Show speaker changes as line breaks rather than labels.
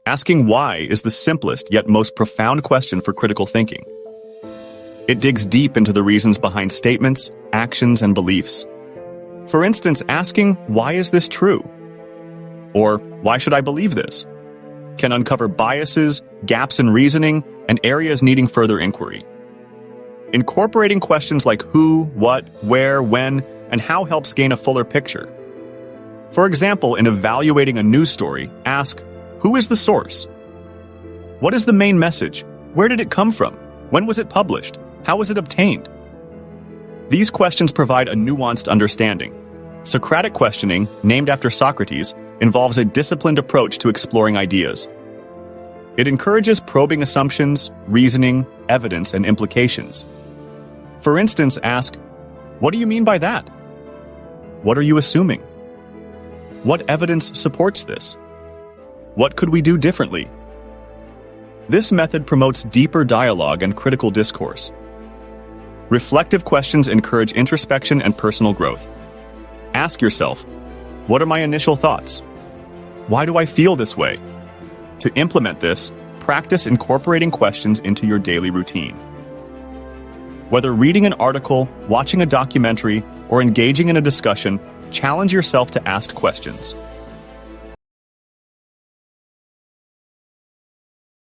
Asking why is the simplest yet most profound question for critical thinking. It digs deep into the reasons behind statements, actions, and beliefs. For instance, asking, "Why is this true?" or "Why should I believe this?" can uncover biases, gaps in reasoning, and areas needing further inquiry. Incorporating questions like who, what, where, when, and how helps gain a fuller picture. For example, in evaluating a news story, ask, who is the source? What is the main message? Where did it come from? When was it published? How was it obtained? These questions provide a nuanced understanding. Socratic questioning, named after Socrates, involves a disciplined approach to exploring ideas. It encourages probing assumptions, reasoning, evidence, and implications. For instance, ask, what do you mean by that? What are you assuming? What evidence supports this? What could we do differently? This method promotes deeper dialogue and critical discourse. Reflective questions encourage introspection and personal growth. Ask yourself, what are my initial thoughts? Why do I feel this way? To implement this, practice incorporating questions into your daily routine. Whether reading an article, watching a documentary, or engaging in a discussion, challenge yourself to ask questions.